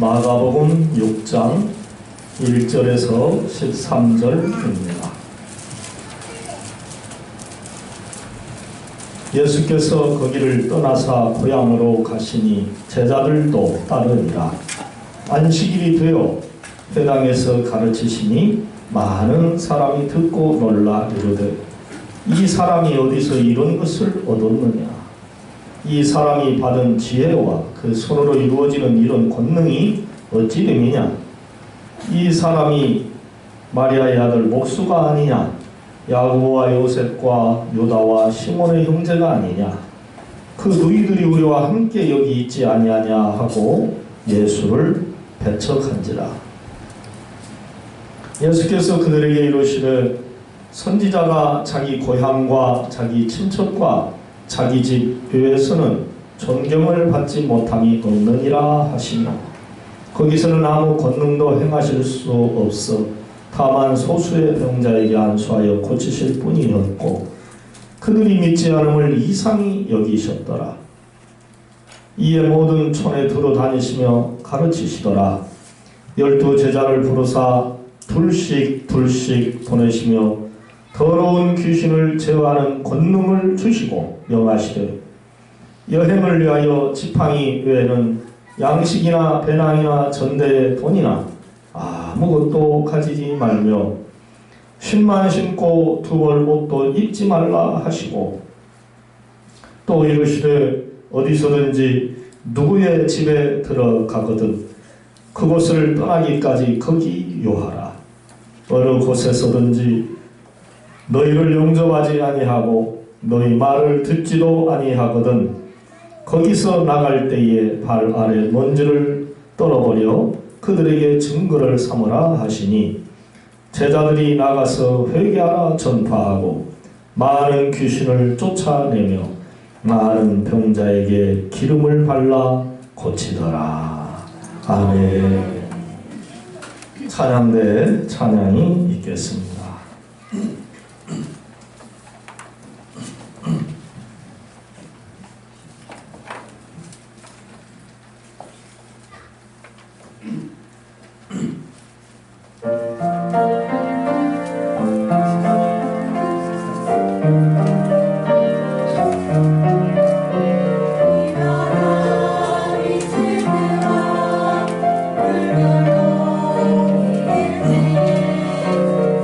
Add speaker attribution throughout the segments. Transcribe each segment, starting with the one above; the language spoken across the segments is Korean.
Speaker 1: 마가복음 6장 1절에서 13절입니다. 예수께서 거기를 떠나사 고향으로 가시니 제자들도 따르니라. 안식일이 되어 회당에서 가르치시니 많은 사람이 듣고 놀라 이르되 이 사람이 어디서 이런 것을 얻었느냐? 이 사람이 받은 지혜와 그 손으로 이루어지는 이런 권능이 어찌 됨이냐? 이 사람이 마리아의 아들 목수가 아니냐? 야고보와 요셉과 요다와 시몬의 형제가 아니냐? 그 너희들이 우리와 함께 여기 있지 아니하냐 하고 예수를 배척한지라. 예수께서 그들에게 이르시되 선지자가 자기 고향과 자기 친척과 자기 집 교회에서는 존경을 받지 못함이 없느니라 하시며 거기서는 아무 권능도 행하실 수 없어 다만 소수의 병자에게 안수하여 고치실 뿐이었고 그들이 믿지 않음을 이상히 여기셨더라. 이에 모든 촌에 두루 다니시며 가르치시더라. 12 제자를 부르사 둘씩 보내시며 더러운 귀신을 제어하는 권능을 주시고 명하시되 여행을 위하여 지팡이 외에는 양식이나 배낭이나 전대에 돈이나 아무것도 가지지 말며 신만 신고 두 벌 옷도 입지 말라 하시고 또 이르시되 어디서든지 누구의 집에 들어가거든 그곳을 떠나기까지 거기 유하라. 어느 곳에서든지 너희를 용접하지 아니하고 너희 말을 듣지도 아니하거든 거기서 나갈 때에 발 아래 먼지를 떨어버려 그들에게 증거를 삼으라 하시니 제자들이 나가서 회개하라 전파하고 많은 귀신을 쫓아내며 많은 병자에게 기름을 발라 고치더라. 아멘. 찬양대 찬양이 있겠습니다.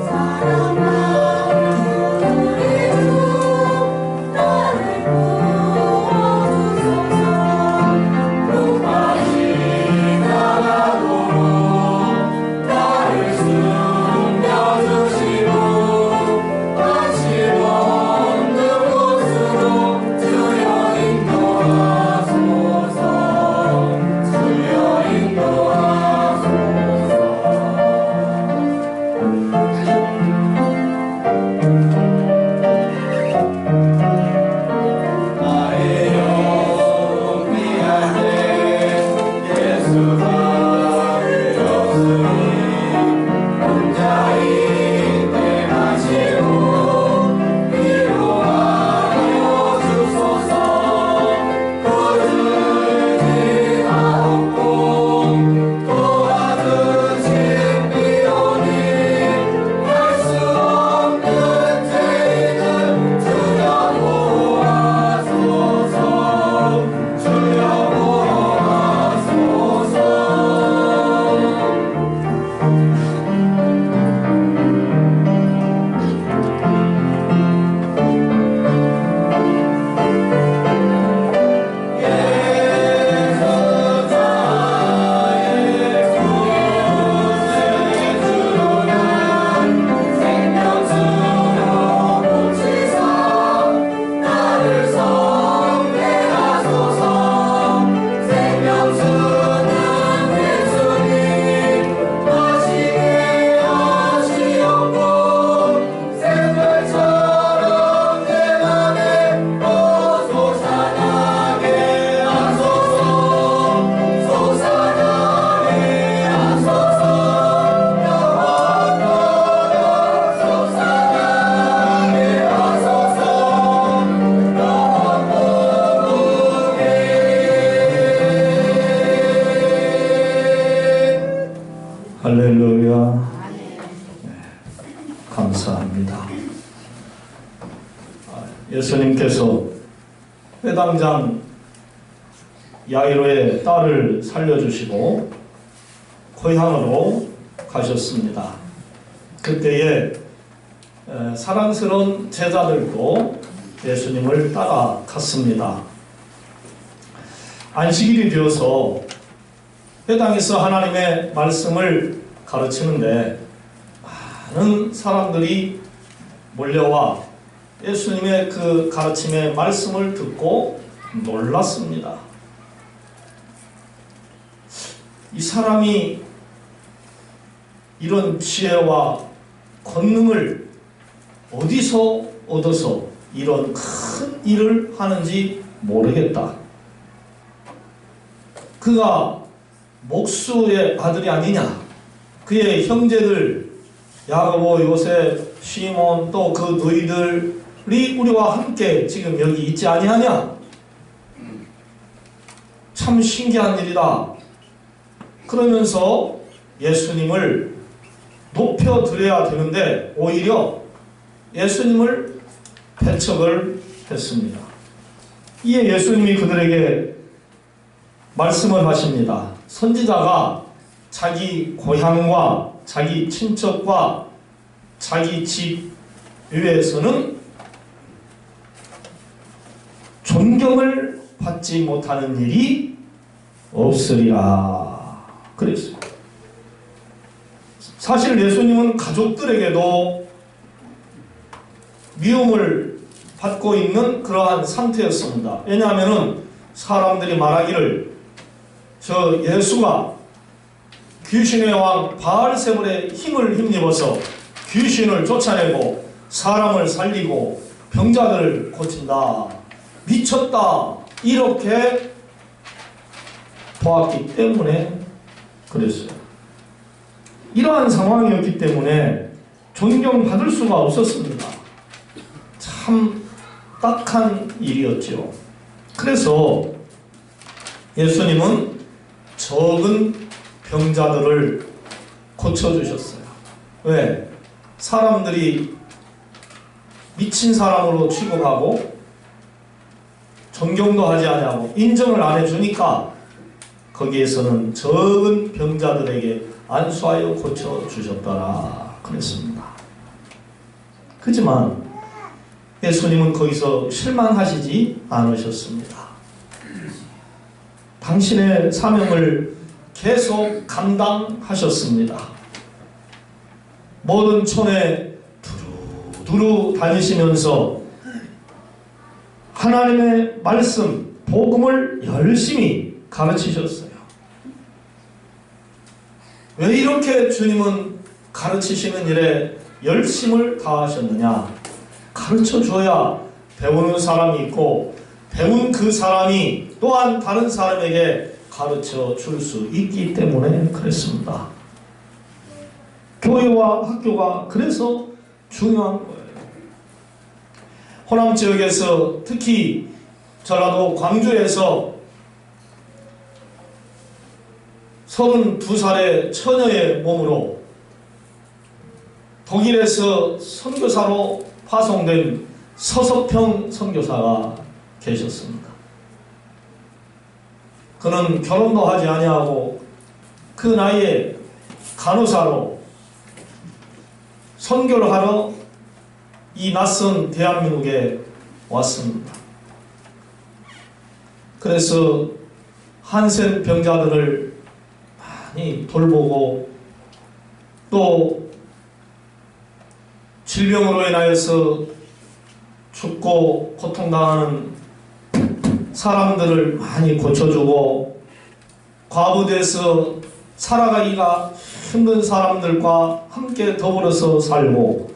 Speaker 2: 사
Speaker 1: 할렐루야. 네, 감사합니다. 예수님께서 회당장 야이로의 딸을 살려주시고 고향으로 가셨습니다. 그때에 사랑스러운 제자들도 예수님을 따라갔습니다. 안식일이 되어서 회당에서 하나님의 말씀을 가르치는데 많은 사람들이 몰려와 예수님의 그 가르침의 말씀을 듣고 놀랐습니다. 이 사람이 이런 지혜와 권능을 어디서 얻어서 이런 큰 일을 하는지 모르겠다. 그가 목수의 아들이 아니냐? 그의 형제들 야고보, 요셉, 시몬 또 그 너희들이 우리와 함께 지금 여기 있지 아니하냐? 참 신기한 일이다. 그러면서 예수님을 높여드려야 되는데 오히려 예수님을 배척을 했습니다. 이에 예수님이 그들에게 말씀을 하십니다. 선지자가 자기 고향과 자기 친척과 자기 집 외에서는 존경을 받지 못하는 일이 없으리라 그랬어요. 사실 예수님은 가족들에게도 미움을 받고 있는 그러한 상태였습니다. 왜냐하면 사람들이 말하기를 저 예수가 귀신의 왕 바알세불의 힘을 힘입어서 귀신을 쫓아내고 사람을 살리고 병자들을 고친다. 미쳤다. 이렇게 보았기 때문에 그랬어요. 이러한 상황이었기 때문에 존경받을 수가 없었습니다. 참 딱한 일이었죠. 그래서 예수님은 적은 병자들을 고쳐주셨어요. 왜? 사람들이 미친 사람으로 취급하고 존경도 하지 않냐고 인정을 안 해주니까 거기에서는 적은 병자들에게 안수하여 고쳐주셨더라 그랬습니다. 그렇지만 예수님은 거기서 실망하시지 않으셨습니다. 당신의 사명을 계속 감당하셨습니다. 모든 촌에 두루 다니시면서 하나님의 말씀, 복음을 열심히 가르치셨어요. 왜 이렇게 주님은 가르치시는 일에 열심을 다하셨느냐? 가르쳐줘야 배우는 사람이 있고 배운 그 사람이 또한 다른 사람에게 가르쳐 줄 수 있기 때문에 그랬습니다. 교회와 학교가 그래서 중요한 거예요. 호남 지역에서 특히 전라도 광주에서 32살의 처녀의 몸으로 독일에서 선교사로 파송된 서석평 선교사가 계셨습니다. 그는 결혼도 하지 아니하고 그 나이에 간호사로 선교를 하러 이 낯선 대한민국에 왔습니다. 그래서 한센 병자들을 많이 돌보고 또 질병으로 인하여서 죽고 고통당하는 사람들을 많이 고쳐주고 과부돼서 살아가기가 힘든 사람들과 함께 더불어서 살고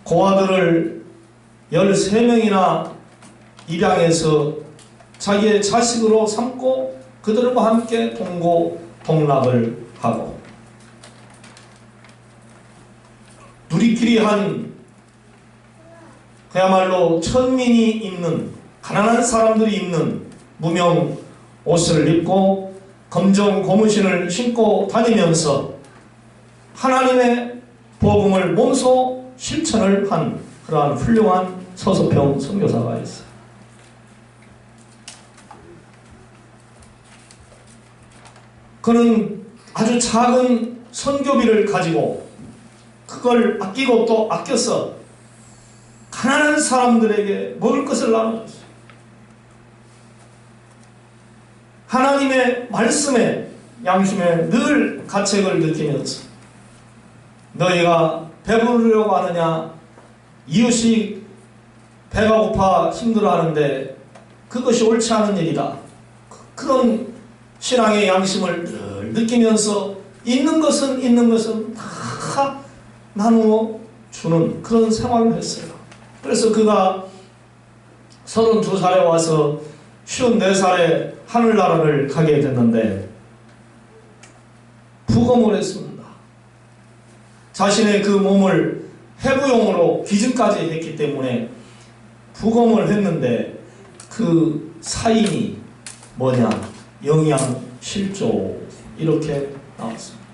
Speaker 1: 고아들을 13명이나 입양해서 자기의 자식으로 삼고 그들과 함께 동고동락을 하고 누리끼리 한 그야말로 천민이 입는 가난한 사람들이 입는 무명 옷을 입고 검정 고무신을 신고 다니면서 하나님의 복음을 몸소 실천을 한 그러한 훌륭한 서서평 선교사가 있어요. 그는 아주 작은 선교비를 가지고 그걸 아끼고 또 아껴서 가난한 사람들에게 먹을 것을 나눠줬어요. 하나님의 말씀에 양심에 늘 가책을 느끼면서 너희가 배부르려고 하느냐, 이웃이 배가 고파 힘들어하는데 그것이 옳지 않은 일이다. 그런 신앙의 양심을 늘 느끼면서 있는 것은 다 나누어 주는 그런 생활을 했어요. 그래서 그가 32살에 와서 54살에 하늘나라를 가게 됐는데 부검을 했습니다. 자신의 그 몸을 해부용으로 기증까지 했기 때문에 부검을 했는데 그 사인이 뭐냐? 영양실조 이렇게 나왔습니다.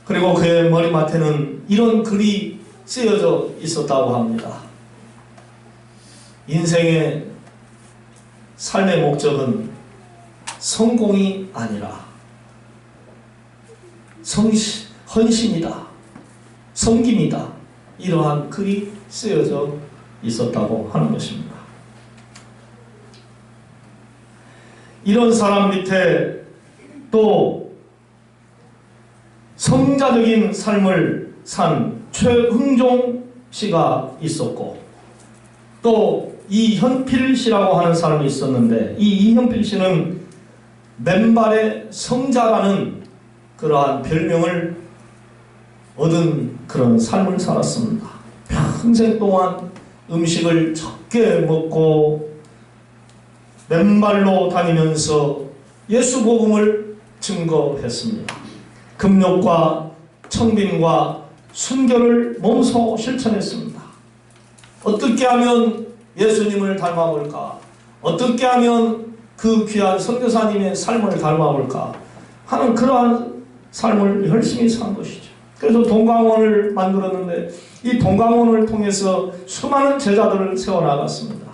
Speaker 1: 그리고 그의 머리맡에는 이런 글이 쓰여져 있었다고 합니다. 인생의 삶의 목적은 성공이 아니라 헌신이다, 섬김이다. 이러한 글이 쓰여져 있었다고 하는 것입니다. 이런 사람 밑에 또 성자적인 삶을 산 최흥종 씨가 있었고 또 이현필 씨라고 하는 사람이 있었는데 이 이현필 씨는 맨발의 성자라는 그러한 별명을 얻은 그런 삶을 살았습니다. 평생 동안 음식을 적게 먹고 맨발로 다니면서 예수 복음을 증거했습니다. 금욕과 청빈과 순결을 몸소 실천했습니다. 어떻게 하면 예수님을 닮아볼까? 어떻게 하면 그 귀한 선교사님의 삶을 닮아볼까? 하는 그러한 삶을 열심히 산 것이죠. 그래서 동강원을 만들었는데 이 동강원을 통해서 수많은 제자들을 세워나갔습니다.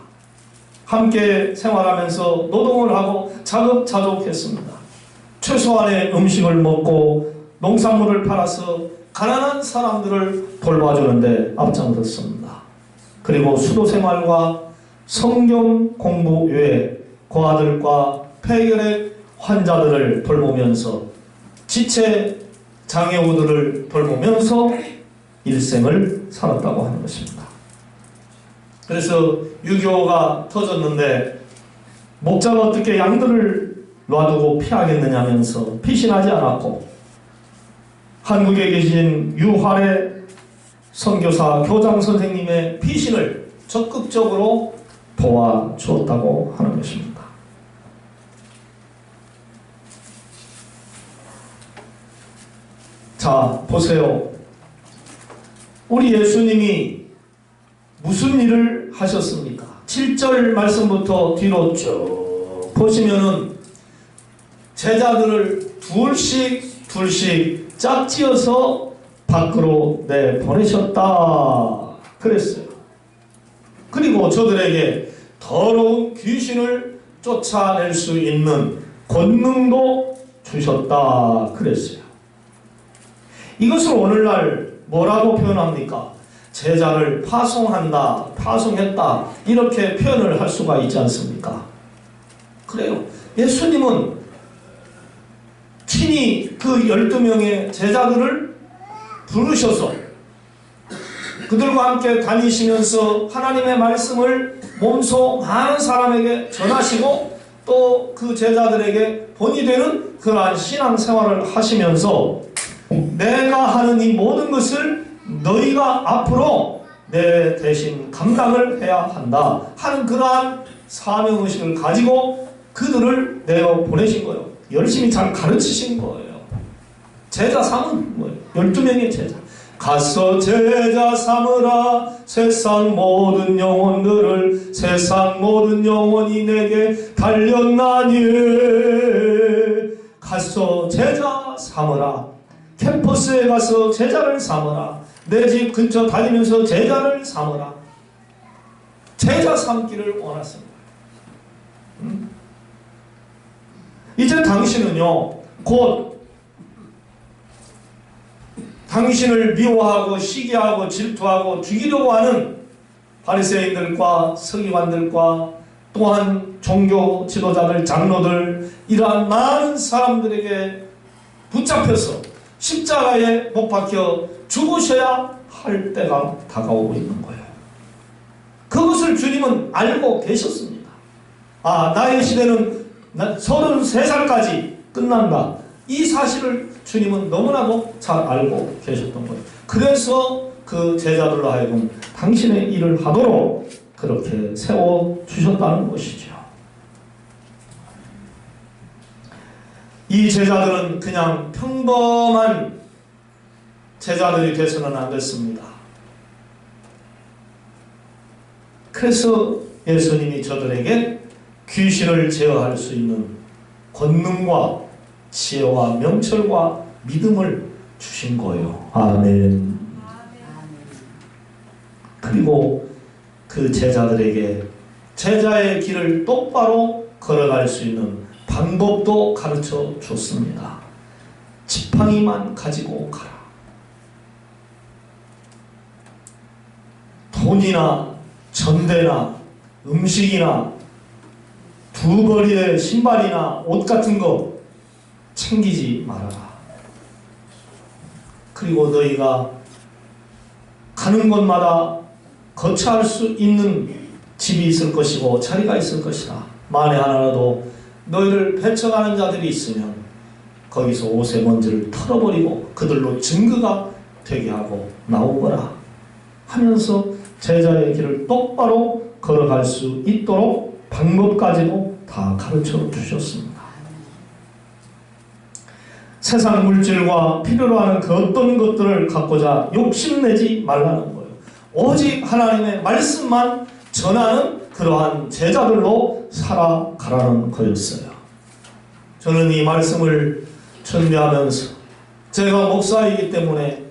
Speaker 1: 함께 생활하면서 노동을 하고 자급자족했습니다. 최소한의 음식을 먹고 농산물을 팔아서 가난한 사람들을 돌봐주는데 앞장섰습니다. 그리고 수도생활과 성경 공부 외에 고아들과 폐결핵 환자들을 돌보면서 지체 장애우들을 돌보면서 일생을 살았다고 하는 것입니다. 그래서 6.25가 터졌는데 목자가 어떻게 양들을 놔두고 피하겠느냐면서 피신하지 않았고 한국에 계신 유활의 선교사 교장 선생님의 피신을 적극적으로 도와주었다고 하는 것입니다. 자, 보세요. 우리 예수님이 무슨 일을 하셨습니까? 7절 말씀부터 뒤로 쭉 보시면은 제자들을 둘씩 짝지어서 밖으로 내보내셨다 그랬어요. 그리고 저들에게 더러운 귀신을 쫓아낼 수 있는 권능도 주셨다 그랬어요. 이것을 오늘날 뭐라고 표현합니까? 제자를 파송한다, 파송했다 이렇게 표현을 할 수가 있지 않습니까? 그래요. 예수님은 친히 그 12명의 제자들을 부르셔서 그들과 함께 다니시면서 하나님의 말씀을 몸소 많은 사람에게 전하시고 또 그 제자들에게 본이 되는 그러한 신앙생활을 하시면서 내가 하는 이 모든 것을 너희가 앞으로 내 대신 감당을 해야 한다 하는 그러한 사명의식을 가지고 그들을 내어 보내신 거예요. 열심히 잘 가르치신 거예요. 제자 삼은 뭐예요? 12명의 제자. 가서 제자 삼으라 세상 모든 영혼들을 세상 모든 영혼이 내게 달렸나니 가서 제자 삼으라. 캠퍼스에 가서 제자를 삼으라. 내 집 근처 다니면서 제자를 삼으라. 제자 삼기를 원하십니다. 이제 당신은요, 곧 당신을 미워하고 시기하고 질투하고 죽이려고 하는 바리새인들과 서기관들과 또한 종교 지도자들, 장로들, 이러한 많은 사람들에게 붙잡혀서 십자가에 못 박혀 죽으셔야 할 때가 다가오고 있는 거예요. 그것을 주님은 알고 계셨습니다. 아, 나의 시대는 33살까지 끝난다. 이 사실을 주님은 너무나도 잘 알고 계셨던 거예요. 그래서 그 제자들로 하여금 당신의 일을 하도록 그렇게 세워주셨다는 것이죠. 이 제자들은 그냥 평범한 제자들이 돼서는 안 됐습니다. 그래서 예수님이 저들에게 귀신을 제어할 수 있는 권능과 지혜와 명철과 믿음을 주신 거예요. 아멘. 그리고 그 제자들에게 제자의 길을 똑바로 걸어갈 수 있는 방법도 가르쳐 줬습니다. 지팡이만 가지고 가라. 돈이나 전대나 음식이나 두 벌이의 신발이나 옷 같은 거 챙기지 말아라. 그리고 너희가 가는 곳마다 거처할 수 있는 집이 있을 것이고 자리가 있을 것이다. 만에 하나라도 너희를 배척하는 자들이 있으면 거기서 옷의 먼지를 털어버리고 그들로 증거가 되게 하고 나오거라 하면서 제자의 길을 똑바로 걸어갈 수 있도록 방법까지도 다 가르쳐 주셨습니다. 세상 물질과 필요로 하는 그 어떤 것들을 갖고자 욕심내지 말라는 거예요. 오직 하나님의 말씀만 전하는 그러한 제자들로 살아가라는 거였어요. 저는 이 말씀을 전개하면서 제가 목사이기 때문에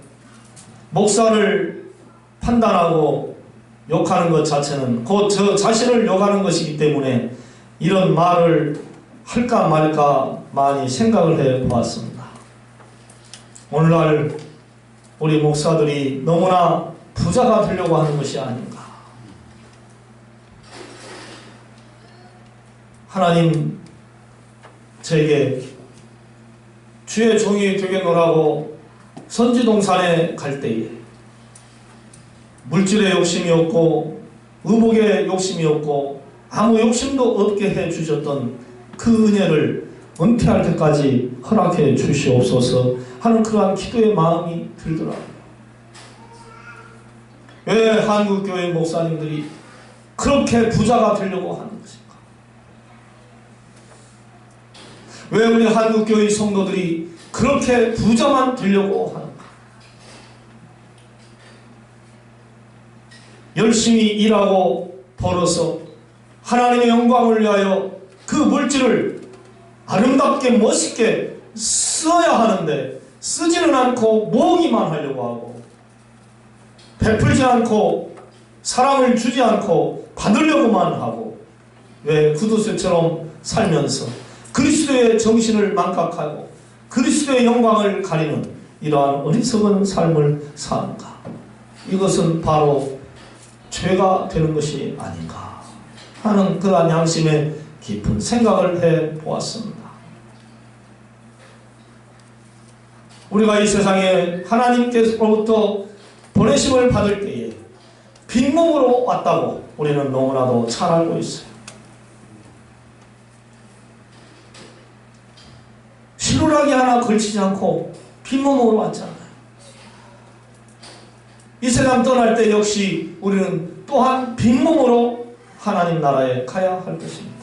Speaker 1: 목사를 판단하고 욕하는 것 자체는 곧 저 자신을 욕하는 것이기 때문에 이런 말을 할까 말까 많이 생각을 해 보았습니다. 오늘날 우리 목사들이 너무나 부자가 되려고 하는 것이 아닌가. 하나님 제게 주의 종이 되겠노라고 선지동산에 갈 때에 물질의 욕심이 없고 의복의 욕심이 없고 아무 욕심도 없게 해주셨던 그 은혜를 은퇴할 때까지 허락해 주시옵소서 하는 그러한 기도의 마음이 들더라고요. 왜 한국교회 목사님들이 그렇게 부자가 되려고 하는 것인가? 왜 우리 한국교회 성도들이 그렇게 부자만 되려고 하는가? 열심히 일하고 벌어서 하나님의 영광을 위하여 그 물질을 아름답게 멋있게 써야 하는데 쓰지는 않고 모으기만 하려고 하고 베풀지 않고 사랑을 주지 않고 받으려고만 하고 왜 구두쇠처럼 살면서 그리스도의 정신을 망각하고 그리스도의 영광을 가리는 이러한 어리석은 삶을 사는가? 이것은 바로 죄가 되는 것이 아닌가 하는 그러한 양심의 깊은 생각을 해 보았습니다. 우리가 이 세상에 하나님께서로부터 보내심을 받을 때에 빈몸으로 왔다고 우리는 너무나도 잘 알고 있어요. 실루라기 하나 걸치지 않고 빈몸으로 왔잖아요. 이 세상 떠날 때 역시 우리는 또한 빈몸으로 하나님 나라에 가야 할 것입니다.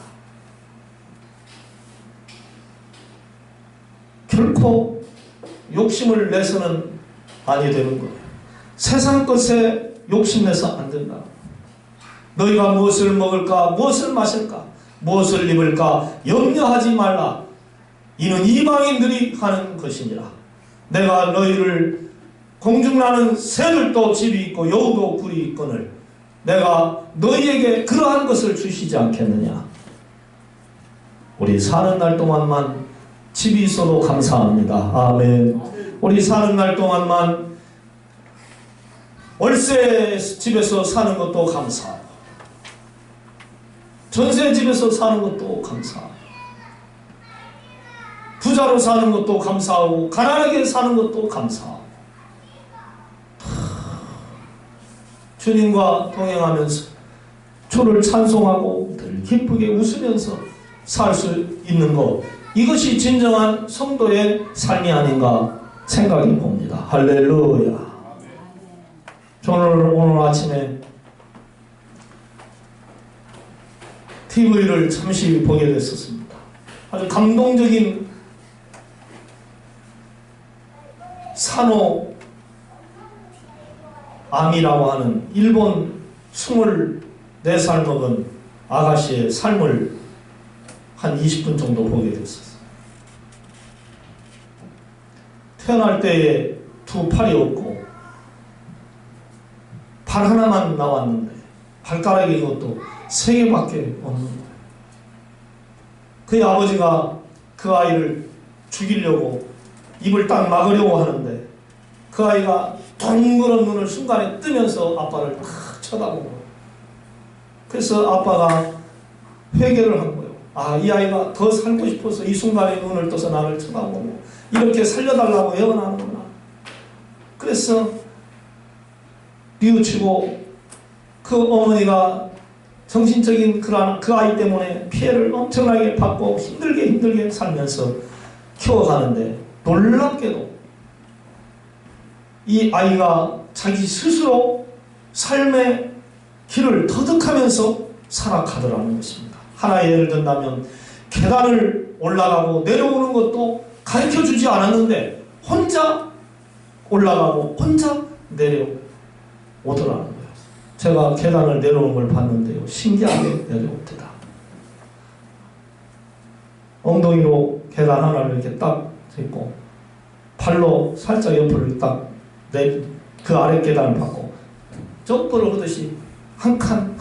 Speaker 1: 결코 욕심을 내서는 아니 되는 거예요. 세상 것에 욕심내서 안 된다. 너희가 무엇을 먹을까, 무엇을 마실까, 무엇을 입을까 염려하지 말라. 이는 이방인들이 하는 것이니라. 내가 너희를 공중나는 새들도 집이 있고 여우도 굴이 있거늘 내가 너희에게 그러한 것을 주시지 않겠느냐. 우리 사는 날 동안만 집이 있어도 감사합니다. 아멘. 우리 사는 날 동안만 월세 집에서 사는 것도 감사하고 전세 집에서 사는 것도 감사하고 부자로 사는 것도 감사하고 가난하게 사는 것도 감사하고 주님과 동행하면서 주를 찬송하고 늘 기쁘게 웃으면서 살 수 있는 것, 이것이 진정한 성도의 삶이 아닌가 생각해 봅니다. 할렐루야. 저는 오늘 아침에 TV를 잠시 보게 됐었습니다. 아주 감동적인 사노 아미라고 하는 일본 24살 먹은 아가씨의 삶을 한 20분 정도 보게 됐었어요. 태어날 때에 두 팔이 없고 발 하나만 나왔는데 발가락이 이것도 3개밖에 없는 거예요. 그의 아버지가 그 아이를 죽이려고 입을 딱 막으려고 하는데 그 아이가 둥그런 눈을 순간에 뜨면서 아빠를 탁 쳐다보고, 그래서 아빠가 회개를 한 거예요. 아, 이 아이가 더 살고 싶어서 이 순간에 눈을 떠서 나를 쳐다보고 이렇게 살려달라고 애원하는구나. 그래서 뉘우치고 그 어머니가 정신적인 그 아이 때문에 피해를 엄청나게 받고 힘들게 살면서 키워가는데, 놀랍게도 이 아이가 자기 스스로 삶의 길을 터득하면서 살아가더라는 것입니다. 하나의 예를 든다면 계단을 올라가고 내려오는 것도 가르쳐주지 않았는데 혼자 올라가고 혼자 내려오더라는 거예요. 제가 계단을 내려오는 걸 봤는데요, 신기하게 내려옵니다. 엉덩이로 계단 하나를 이렇게 딱 짚고 발로 살짝 옆을 딱 그 아래 계단을 받고 점프를 하듯이 한 칸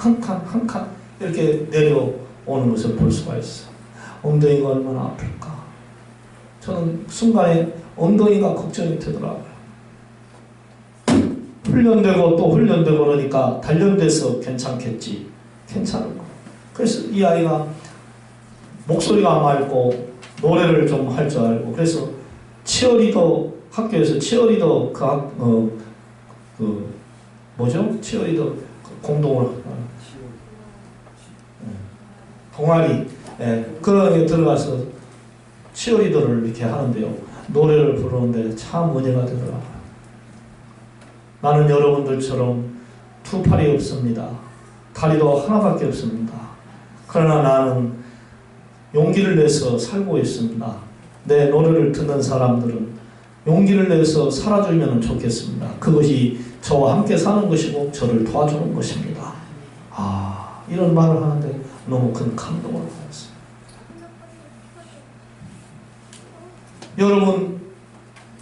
Speaker 1: 이렇게 내려오는 것을 볼 수가 있어요. 엉덩이가 얼마나 아플까. 저는 순간에 엉덩이가 걱정이 되더라고요. 훈련되고 또 훈련되고 그러니까 단련돼서 괜찮겠지. 괜찮은 거. 그래서 이 아이가 목소리가 맑고 노래를 좀 할 줄 알고, 그래서 치어리더 학교에서 치어리더 뭐죠? 치어리더 공동을 동아리, 그런 게 들어가서 치어리더를 이렇게 하는데요, 노래를 부르는데 참 은혜가 되더라고요. 나는 여러분들처럼 두 팔이 없습니다. 다리도 하나밖에 없습니다. 그러나 나는 용기를 내서 살고 있습니다. 내 노래를 듣는 사람들은 용기를 내서 살아주면 좋겠습니다. 그것이 저와 함께 사는 것이고 저를 도와주는 것입니다. 아, 이런 말을 하는데 너무 큰 감동을 받았어요. 여러분,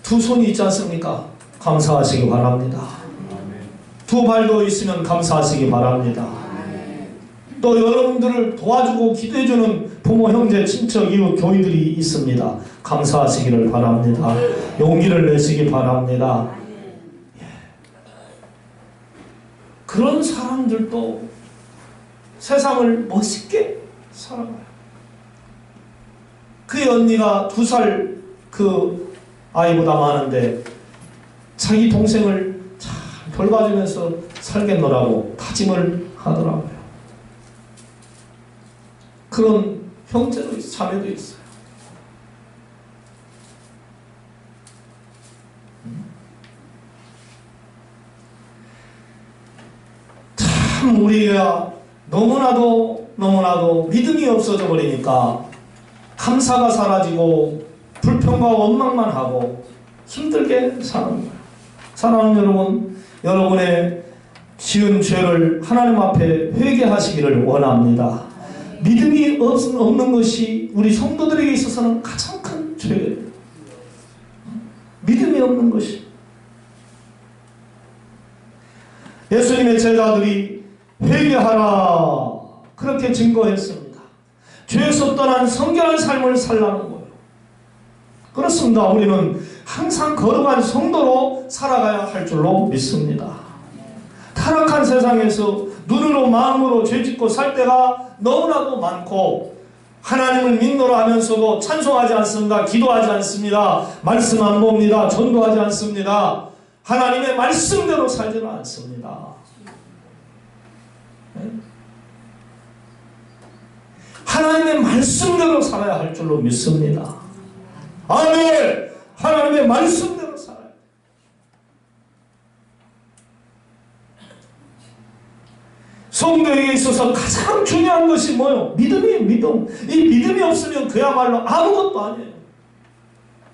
Speaker 1: 두 손이 있지 않습니까? 감사하시기 바랍니다. 두 발도 있으면 감사하시기 바랍니다. 또 여러분들을 도와주고 기도해주는 부모, 형제, 친척, 이웃, 교인들이 있습니다. 감사하시기를 바랍니다. 용기를 내시기 바랍니다. 그런 사람들도 세상을 멋있게 살아가요. 그의 언니가 2살 그 아이보다 많은데 자기 동생을 잘 돌봐주면서 살겠노라고 다짐을 하더라고요. 그런 형제도 있어요. 자매도 있어요. 참 우리가 너무나도 믿음이 없어져 버리니까 감사가 사라지고 불평과 원망만 하고 힘들게 사는 거예요. 사랑하는 여러분, 여러분의 지은 죄를 하나님 앞에 회개하시기를 원합니다. 믿음이 없는 것이 우리 성도들에게 있어서는 가장 큰 죄예요. 믿음이 없는 것이. 예수님의 제자들이 회개하라 그렇게 증거했습니다. 죄에서 떠난 성결한 삶을 살라는 거예요. 그렇습니다. 우리는 항상 거룩한 성도로 살아가야 할 줄로 믿습니다. 타락한 세상에서 눈으로 마음으로 죄짓고 살 때가 너무나도 많고 하나님을 믿노라 하면서도 찬송하지 않습니다. 기도하지 않습니다. 말씀 안 봅니다. 전도하지 않습니다. 하나님의 말씀대로 살지는 않습니다. 하나님의 말씀대로 살아야 할 줄로 믿습니다. 아멘! 하나님의 말씀대로 살아야 돼. 성도에게 있어서 가장 중요한 것이 뭐예요? 믿음이에요. 믿음. 이 믿음이 없으면 그야말로 아무것도 아니에요.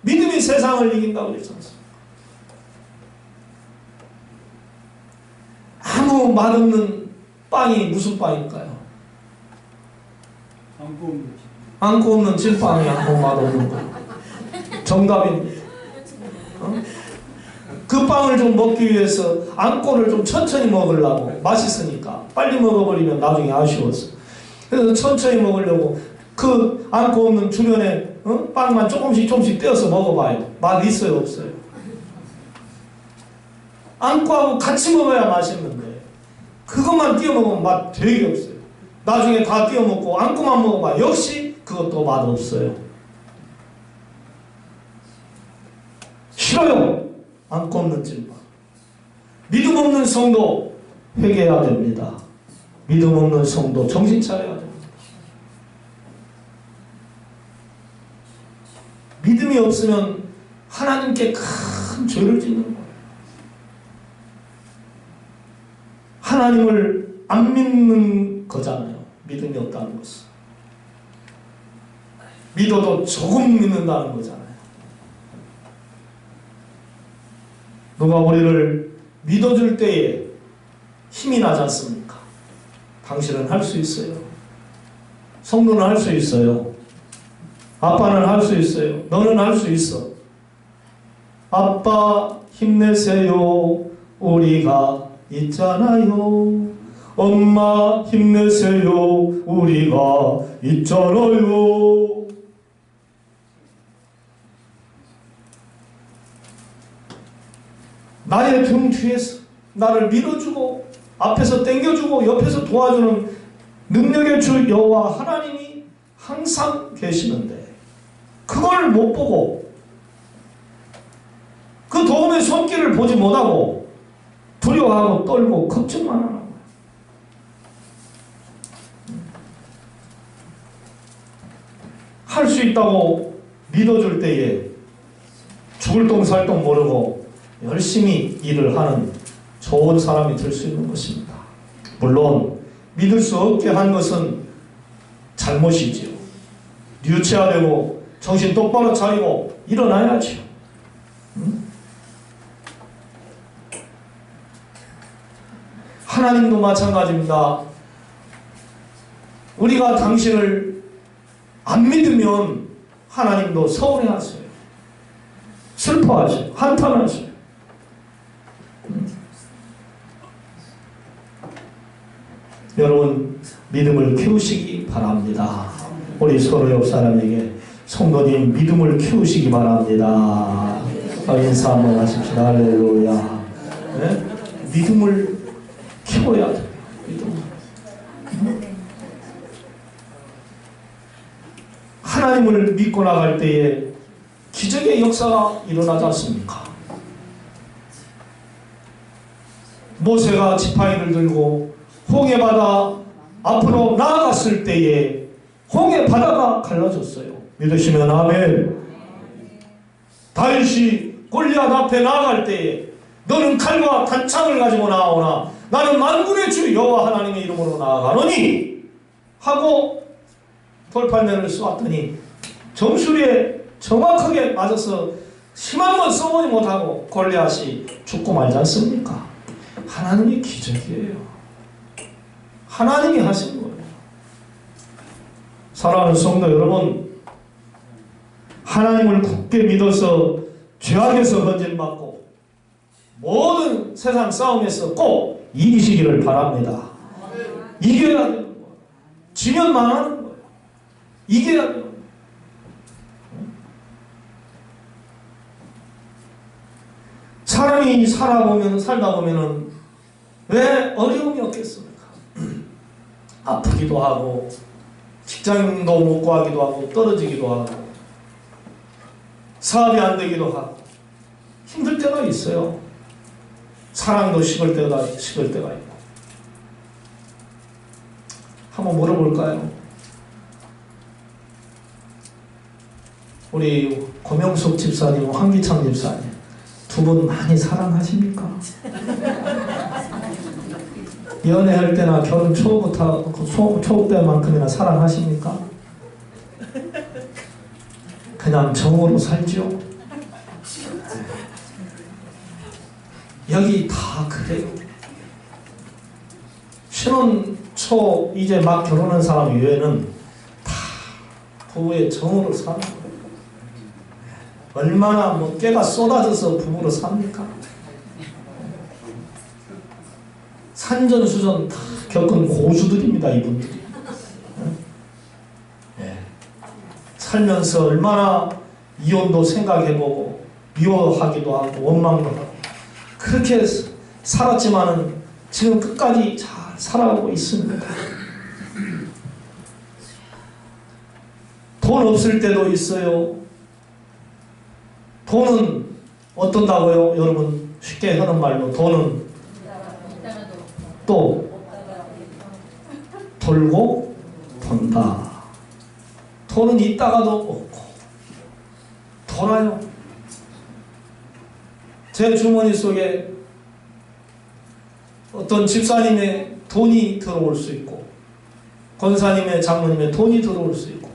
Speaker 1: 믿음이 세상을 이긴다고 그랬지 않습니까? 아무 맛없는 빵이 무슨 빵일까요? 안고 없는 찐빵이 아무 맛없는 거. 정답입니다. 그 빵을 좀 먹기 위해서 안고를 좀 천천히 먹으려고, 맛있으니까 빨리 먹어버리면 나중에 아쉬워서, 그래서 천천히 먹으려고 그 안고 없는 주변에 빵만 조금씩 떼어서 먹어봐요. 맛 있어요 없어요? 안고하고 같이 먹어야 맛있는데 그것만 띄워 먹으면 맛 되게 없어요. 나중에 다 띄워 먹고 안고만 먹어봐 역시 그것도 맛 없어요. 싫어요. 안고 없는 찐빵. 믿음 없는 성도 회개해야 됩니다. 믿음 없는 성도 정신 차려야 됩니다. 믿음이 없으면 하나님께 큰 죄를 짓는 거예요. 하나님을 안 믿는 거잖아요. 믿음이 없다는 것은. 믿어도 조금 믿는다는 거잖아요. 누가 우리를 믿어줄 때에 힘이 나지 않습니까? 당신은 할 수 있어요. 성도는 할 수 있어요. 아빠는 할 수 있어요. 너는 할 수 있어. 아빠 힘내세요. 우리가 있잖아요. 엄마 힘내세요. 우리가 있잖아요. 나의 등 뒤에서 나를 밀어주고 앞에서 당겨주고 옆에서 도와주는 능력의 주 여호와 하나님이 항상 계시는데 그걸 못 보고 그 도움의 손길을 보지 못하고 두려워하고 떨고 걱정만 하는 거예요. 할 수 있다고 믿어줄 때에 죽을 똥 살 똥 모르고 열심히 일을 하는 좋은 사람이 될 수 있는 것입니다. 물론 믿을 수 없게 한 것은 잘못이지요. 뉘우쳐야되고 정신 똑바로 차리고 일어나야죠. 하나님도 마찬가지입니다. 우리가 당신을 안 믿으면 하나님도 서운해하세요. 슬퍼하세요. 한탄하세요. 여러분 믿음을 키우시기 바랍니다. 우리 서로 옆 사람에게 성도님 믿음을 키우시기 바랍니다. 인사 한번 하십시다. 할렐루야. 네? 믿음을 키워야 돼요. 믿음. 하나님을 믿고 나갈 때에 기적의 역사가 일어나지 않습니까? 모세가 지팡이를 들고 홍해바다 앞으로 나아갔을 때에 홍해바다가 갈라졌어요. 믿으시면 아멘. 다윗이 골리앗 앞에 나아갈 때에 너는 칼과 단창을 가지고 나오나 나는 만군의 주 여호와 하나님의 이름으로 나아가노니 하고 돌팔매를 쏘았더니 정수리에 정확하게 맞아서 힘한 번 써보지 못하고 골리앗이 죽고 말지 않습니까? 하나님이 기적이에요. 하나님이 하신 거예요. 사랑하는 성도 여러분, 하나님을 굳게 믿어서 죄악에서 건진받고 모든 세상 싸움에서 꼭 이기시기를 바랍니다. 이겨야 되는 거예요. 지면 망하는 거예요. 이겨야 돼요. 사람이 살다 보면은 왜 어려움이 없겠습니까? 아프기도 하고 직장도 못 구하기도 하고 떨어지기도 하고 사업이 안 되기도 하고 힘들 때가 있어요. 사랑도 식을 때가 있고. 한번 물어볼까요? 우리 고명숙 집사님, 황기창 집사님 두 분 많이 사랑하십니까? 연애할 때나 결혼 초부터 초 때만큼이나 사랑하십니까? 그냥 정으로 살죠? 여기 다 그래요. 신혼 초 이제 막 결혼한 사람 이외에는 다 부부의 정으로 사는 거예요. 얼마나 뭐 깨가 쏟아져서 부부로 삽니까? 산전수전 다 겪은 고수들입니다, 이분들이. 네. 살면서 얼마나 이혼도 생각해보고 미워하기도 하고 원망도 하고 그렇게 살았지만은 지금 끝까지 잘 살아가고 있습니다. 돈 없을 때도 있어요. 돈은 어떤다고요? 여러분 쉽게 하는 말로 돈은 또 돌고 돈다. 돈은 있다가도 없고 돌아요. 제 주머니 속에 어떤 집사님의 돈이 들어올 수 있고 권사님의 장모님의 돈이 들어올 수 있고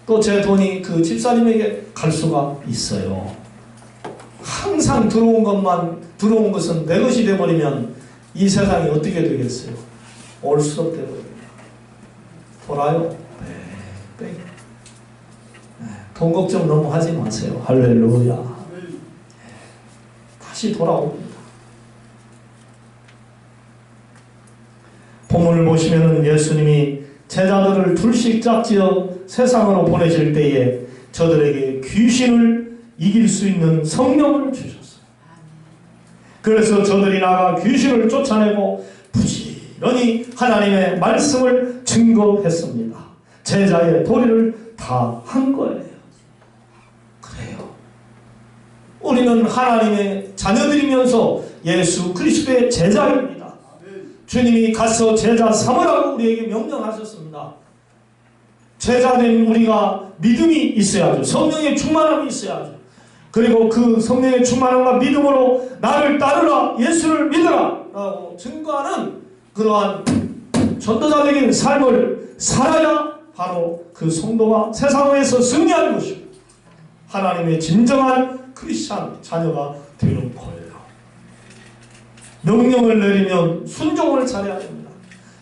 Speaker 1: 또 제 돈이 그 집사님에게 갈 수가 있어요. 항상 들어온 것은 내 것이 되어버리면 이 세상이 어떻게 되겠어요? 올 수 없게 되어버립니다. 돌아요? 네. 돈 걱정 너무 하지 마세요. 할렐루야. 다시 돌아옵니다. 본문을 보시면 예수님이 제자들을 둘씩 짝지어 세상으로 보내실 때에 저들에게 귀신을 이길 수 있는 성령을 주셨어요. 그래서 저들이 나가 귀신을 쫓아내고 부지런히 하나님의 말씀을 증거했습니다. 제자의 도리를 다 한 거예요. 그래요. 우리는 하나님의 자녀들이면서 예수 그리스도의 제자입니다. 주님이 가서 제자 삼으라고 우리에게 명령하셨습니다. 제자된 우리가 믿음이 있어야죠. 성령의 충만함이 있어야죠. 그리고 그 성령의 충만함과 믿음으로 나를 따르라, 예수를 믿으라 라고 증거하는 그러한 전도자적인 삶을 살아야 바로 그 성도가 세상에서 승리하는 것입니다. 하나님의 진정한 크리스찬 자녀가 되는 거예요. 명령을 내리면 순종을 잘해야 됩니다.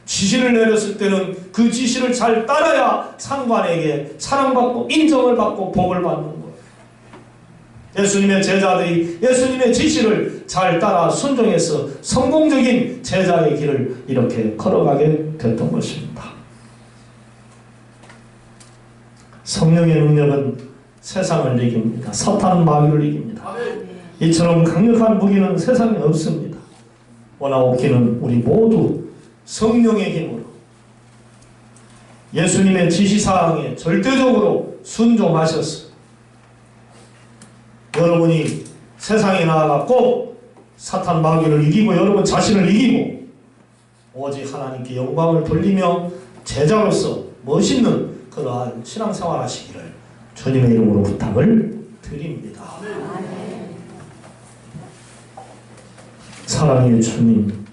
Speaker 1: 지시를 내렸을 때는 그 지시를 잘 따라야 상관에게 사랑받고 인정을 받고 복을 받는 거예요. 예수님의 제자들이 예수님의 지시를 잘 따라 순종해서 성공적인 제자의 길을 이렇게 걸어가게 됐던 것입니다. 성령의 능력은 세상을 이깁니다. 사탄 마귀를 이깁니다. 이처럼 강력한 무기는 세상에 없습니다. 원하옵기는 우리 모두 성령의 힘으로 예수님의 지시사항에 절대적으로 순종하셔서 여러분이 세상에 나아가 꼭 사탄 마귀를 이기고 여러분 자신을 이기고 오직 하나님께 영광을 돌리며 제자로서 멋있는 그러한 신앙생활 하시기를 주님의 이름으로 부탁을 드립니다. 사랑의 주님,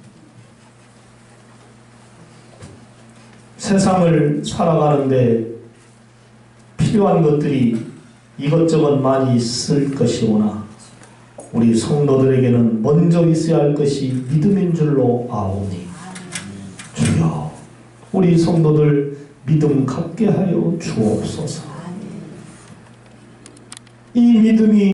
Speaker 1: 세상을 살아가는데 필요한 것들이 이것저것 많이 있을 것이오나 우리 성도들에게는 먼저 있어야 할 것이 믿음인 줄로 아오니 주여 우리 성도들 믿음 갖게 하여 주옵소서. 이 믿음이